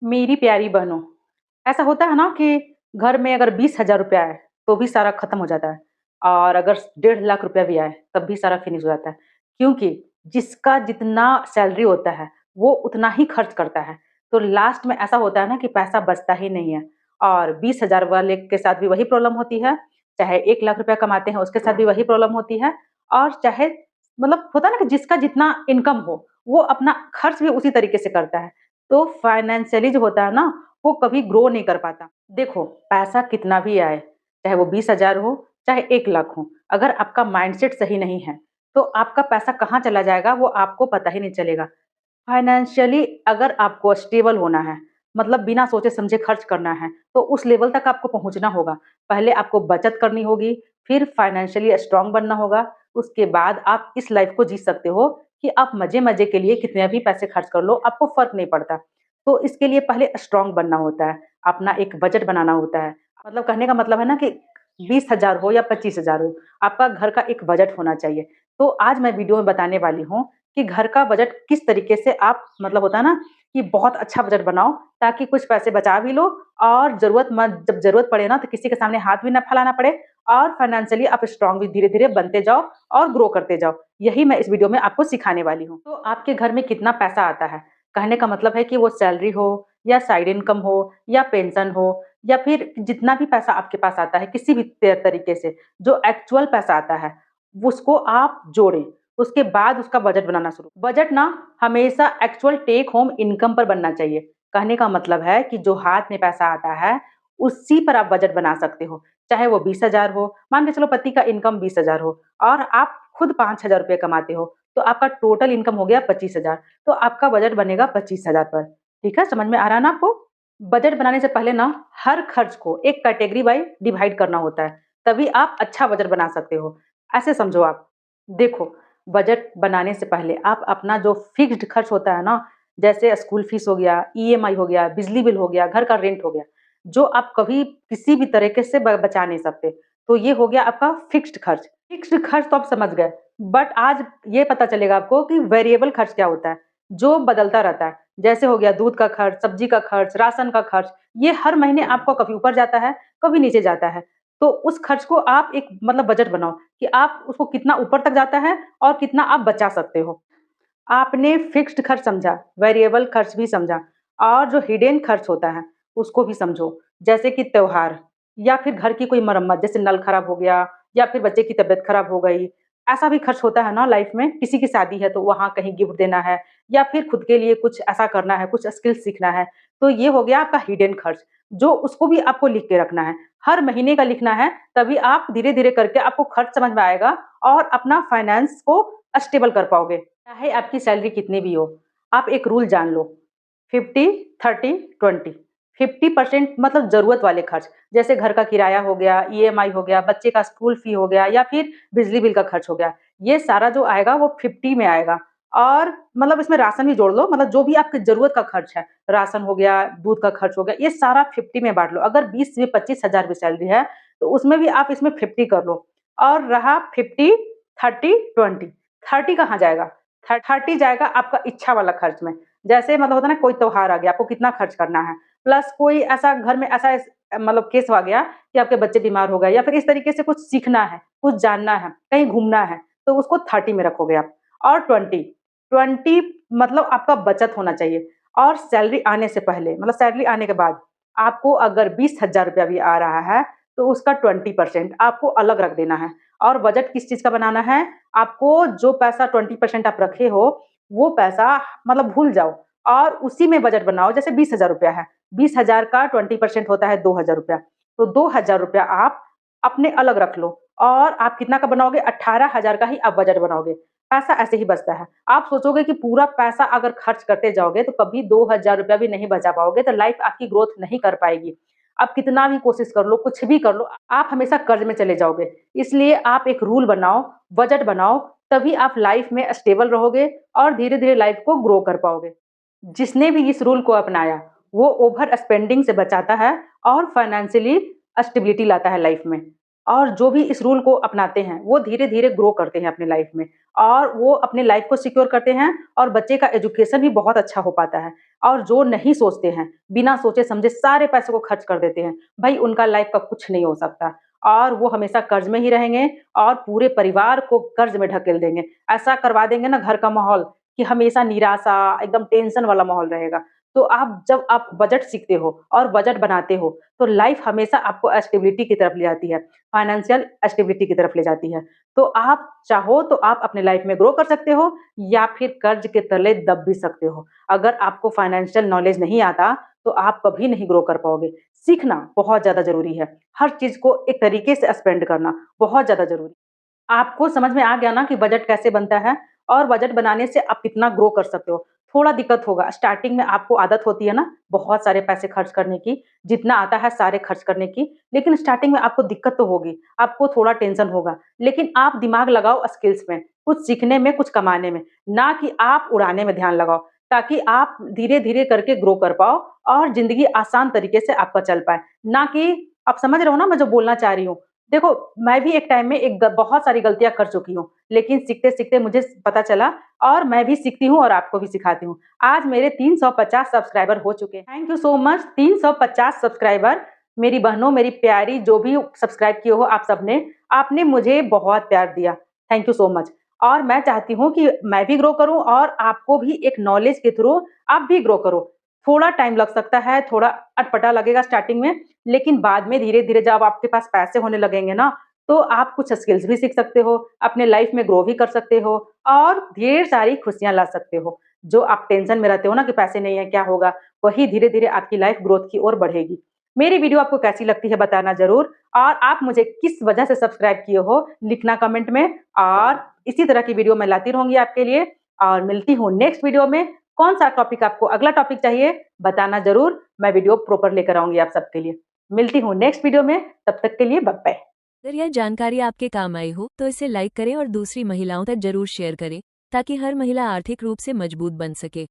मेरी प्यारी बहनों, ऐसा होता है ना कि घर में अगर 20,000 रुपया आए, तो भी सारा खत्म हो जाता है और अगर 1.5 लाख रुपया भी आए, तब भी सारा फिनिश हो जाता है। क्योंकि जिसका जितना सैलरी होता है, वो उतना ही खर्च करता है। तो लास्ट में ऐसा होता है ना कि पैसा बचता ही नहीं है और 20,000 वाले के साथ भी वही प्रॉब्लम होती है, चाहे 1 लाख रुपया कमाते हैं, उसके साथ भी वही प्रॉब्लम होती है और चाहे मतलब होता है ना कि जिसका जितना इनकम हो, वो अपना खर्च भी उसी तरीके से करता है। तो फाइनेंशियली जो होता है ना, वो कभी ग्रो नहीं कर पाता। देखो, पैसा कितना भी आए, चाहे वो 20,000 हो, चाहे 1 लाख हो, अगर आपका माइंडसेट सही नहीं है, तो आपका पैसा कहाँ चला जाएगा, वो आपको पता ही नहीं चलेगा। फाइनेंशियली अगर आपको स्टेबल होना है, मतलब बिना सोचे-समझे खर्च करना है, तो उस लेवल तक आपको पहुँचना होगा। पहले आपको बचत करनी होगी, फिर फाइनेंशियली स्ट्रॉन्ग बनना होगा, उसके बाद आप इस लाइफ़ को जी सकते हो कि आप मज़े-मज़े के लिए कितने भी पैसे खर्च कर लो, आपको फ़र्क नहीं पड़ता। तो इसके लिए पहले स्ट्रॉन्ग बनना होता है, अपना एक बजट बनाना होता है। मतलब कहने का मतलब है ना कि 20,000 हो या 25,000 हो, आपका घर का एक बजट होना चाहिए। तो आज मैं वीडियो में बताने वाली हूँ कि घर का बजट किस तरीके से आप मतलब होता है ना कि बहुत अच्छा बजट बनाओ ताकि कुछ पैसे बचा भी लो और ज़रूरतमंद जब ज़रूरत पड़े ना तो किसी के सामने हाथ भी ना फैलाना पड़े और फाइनेंशियली आप स्ट्रॉन्ग भी धीरे-धीरे बनते जाओ और ग्रो करते जाओ। यही मैं इस वीडियो में आपको सिखाने वाली हूँ। तो आपके घर में कितना पैसा आता है? कहने का मतलब है कि वो सैलरी हो या साइड इनकम हो या पेंशन हो या फिर जितना भी पैसा आपके पास आता है किसी भी तरीके से जो एक्चुअल पैसा आता है, उसको आप जोड़ें। उसके बाद उसका बजट बनाना शुरू बजट ना हमेशा एक्चुअल टेक होम इनकम पर बनना चाहिए। कहने का मतलब है कि जो हाथ में पैसा आता है, उसी पर आप बजट बना सकते हो। चाहे वो 20,000 हो, मान के चलो पति का इनकम 20,000 हो और आप खुद 5,000 रुपए कमाते हो, तो आपका टोटल इनकम हो गया 25,000, तो आपका बजट बनेगा 25,000 पर। ठीक है, समझ में आ रहा है ना आपको? बजट बनाने से पहले ना हर खर्च को एक कैटेगरी वाइज़ डिवाइड करना होता है, तभी आप अच्छा बजट बना सकते हो। ऐसे समझो आप, देखो बजट बनाने से पहले आप अपना जो फिक्स्ड खर्च होता है ना, जैसे स्कूल फीस हो गया, ईएमआई हो गया, बिजली बिल हो गया, घर का रेंट हो गया, जो आप कभी किसी भी तरीके से ब बचा नहीं सकते। तो ये हो गया आपका फिक्स्ड खर्च। फिक्स्ड खर्च तो आप समझ गए, बट आज ये पता चलेगा आपको कि वेरिएबल खर्च क्या होता है, जो बदलता रहता है। जैसे हो गया दूध का खर्च, सब्जी का खर्च, राशन का खर्च, ये हर महीने आपको कभी ऊपर जाता है, कभी नीचे जाता है। तो उस खर्च को आप एक मतलब बजट बनाओ कि आप उसको कितना ऊपर तक जाता है और कितना आप बचा सकते हो। आपने फिक्स्ड खर्च समझा, वेरिएबल खर्च भी समझा और जो हिडन खर्च होता है, उसको भी समझो। जैसे कि त्योहार या फिर घर की कोई मरम्मत, जैसे नल खराब हो गया या फिर बच्चे की तबीयत खराब हो गई। ऐसा भी खर्च होता है ना लाइफ में, किसी की शादी है तो वहाँ कहीं गिफ्ट देना है या फिर खुद के लिए कुछ ऐसा करना है, कुछ स्किल सीखना है। तो ये हो गया आपका हिडन खर्च, जो उसको भी आपको लिख के रखना है। हर महीने का लिखना है, तभी आप धीरे-धीरे करके आपको खर्च समझ में आएगा और अपना फाइनेंस को स्टेबल कर पाओगे। चाहे आपकी सैलरी कितनी भी हो, आप एक रूल जान लो 50, 30, 20। 50% मतलब ज़रूरत वाले खर्च, जैसे घर का किराया हो गया, ईएमआई हो गया, बच्चे का स्कूल फी हो गया या फिर बिजली बिल का खर्च हो गया। ये सारा जो आएगा वो 50 में आएगा और मतलब इसमें राशन भी जोड़ लो, मतलब जो भी आपकी ज़रूरत का खर्च है, राशन हो गया, दूध का खर्च हो गया, ये सारा 50 में बाँट लो। अगर 20 से 25,000 भी सैलरी है, तो उसमें भी आप इसमें 50 कर लो और रहा 50, 30, 20। 30 कहाँ जाएगा? 30 जाएगा आपका इच्छा वाला खर्च में। जैसे मतलब होता है ना कोई त्योहार आ गया, आपको कितना खर्च करना है, प्लस कोई ऐसा घर में ऐसा मतलब केस आ गया कि आपके बच्चे बीमार हो गए या फिर इस तरीके से कुछ सीखना है, कुछ जानना है, कहीं घूमना है, तो उसको 30 में रखोगे आप। और 20 मतलब आपका बचत होना चाहिए और सैलरी आने से पहले मतलब सैलरी आने के बाद आपको अगर 20,000 रुपया भी आ रहा है, तो उसका 20% आपको अलग रख देना है। और बजट किस चीज़ का बनाना है, आपको जो पैसा 20% आप रखे हो, वो पैसा मतलब भूल जाओ और उसी में बजट बनाओ। जैसे 20,000 रुपया है, 20,000 का 20% होता है 2,000 रुपया, तो 2,000 रुपया आप अपने अलग रख लो और आप कितना का बनाओगे 18,000 का ही आप बजट बनाओगे। पैसा ऐसे ही बचता है। आप सोचोगे कि पूरा पैसा अगर खर्च करते जाओगे तो कभी 2,000 रुपया भी नहीं बचा पाओगे, तो लाइफ आपकी ग्रोथ नहीं कर पाएगी। आप कितना भी कोशिश कर लो, कुछ भी कर लो, आप हमेशा कर्ज में चले जाओगे। इसलिए आप एक रूल बनाओ, बजट बनाओ, तभी आप लाइफ में स्टेबल रहोगे और धीरे-धीरे लाइफ को ग्रो कर पाओगे। जिसने भी इस रूल को अपनाया, वो ओवर स्पेंडिंग से बचाता है और फाइनेंशियली स्टेबिलिटी लाता है लाइफ में। और जो भी इस रूल को अपनाते हैं, वो धीरे-धीरे ग्रो करते हैं अपनी लाइफ में और वो अपनी लाइफ को सिक्योर करते हैं और बच्चे का एजुकेशन भी बहुत अच्छा हो पाता है। और जो नहीं सोचते हैं, बिना सोचे-समझे सारे पैसे को खर्च कर देते हैं, भई उनका लाइफ़ का कुछ नहीं हो सकता और वो हमेशा कर्ज़ में ही रहेंगे और पूरे परिवार को कर्ज़ में ढकेल देंगे। ऐसा करवा देंगे ना घर का माहौल कि हमेशा निराशा, एकदम टेंशन वाला माहौल रहेगा। तो जब आप बजट सीखते हो और बजट बनाते हो, तो लाइफ़ हमेशा आपको स्टेबिलिटी की तरफ ले जाती है, फाइनेंशियल स्टेबिलिटी की तरफ ले जाती है। तो आप चाहो तो आप अपने लाइफ़ में ग्रो कर सकते हो या फिर कर्ज़ के तले दब भी सकते हो। अगर आपको फाइनेंशियल नॉलेज नहीं आता, तो आप कभी नहीं ग्रो कर पाओगे। सीखना बहुत ज़्यादा ज़रूरी है। हर चीज़ को एक तरीके से स्पेंड करना बहुत ज़्यादा ज़रूरी। आपको समझ में आ गया ना कि बजट कैसे बनता है और बजट बनाने से आप कितना ग्रो कर सकते हो। थोड़ा दिक्कत होगा, स्टार्टिंग में आपको आदत होती है ना बहुत सारे पैसे खर्च करने की, जितना आता है सारे खर्च करने की, लेकिन स्टार्टिंग में आपको दिक्कत तो होगी, आपको थोड़ा टेंशन होगा, लेकिन आप दिमाग लगाओ स्किल्स में, कुछ सीखने में, कुछ कमाने में, ना कि आप उड़ाने में ध्यान लगाओ, ताकि आप धीरे-धीरे करके ग्रो कर पाओ और ज़िंदगी आसान तरीके से आपका चल पाए। ना कि आप समझ रहे हो ना मैं जो बोलना चाह रही हूँ? देखो, मैं भी एक टाइम में एक ग बहुत सारी गलतियाँ कर चुकी हूँ, लेकिन सीखते-सीखते मुझे पता चला और मैं भी सीखती हूँ और आपको भी सिखाती हूँ। आज मेरे 350 सब्सक्राइबर हो चुके हैं। Thank you so much 350 subscriber, मेरी बहनों, मेरी प्यारी जो भी सब्सक्राइब किए हो आप सबने, आपने मुझे बहुत प्यार दिया। थैंक यू सो मच और मैं चाहती हूँ कि मैं भी ग्रो करूँ और आपको भी एक नॉलेज के थ्रू आप भी ग्रो करो। थोड़ा टाइम लग सकता है, थोड़ा अटपटा लगेगा स्टार्टिंग में, लेकिन बाद में धीरे-धीरे जब आपके पास पैसे होने लगेंगे ना, तो आप कुछ स्किल्स भी सीख सकते हो, अपने लाइफ में ग्रो भी कर सकते हो और ढेर सारी खुशियाँ ला सकते हो। जो आप टेंशन में रहते हो ना कि पैसे नहीं है, क्या होगा? वही धीरे-धीरे आपकी लाइफ ग्रोथ की ओर बढ़ेगी। मेरी वीडियो आपको कैसी लगती है बताना ज़रूर और आप मुझे किस वजह से सब्सक्राइब किए हो, लिखना कमेंट में और इसी तरह की वीडियो मैं लाती रहूँगी आपके लिए और मिलती हूँ नेक्स्ट वीडियो में। कौन-सा टॉपिक आपको अगला टॉपिक चाहिए, बताना ज़रूर, मैं वीडियो प्रॉपर लेकर आऊँगी आप सबके लिए। मिलती हूँ नेक्स्ट वीडियो में, तब तक के लिए बाय-बाय। अगर यह जानकारी आपके काम आई हो तो इसे लाइक करें और दूसरी महिलाओं तक जरूर शेयर करें ताकि हर महिला आर्थिक रूप से मजबूत बन सके।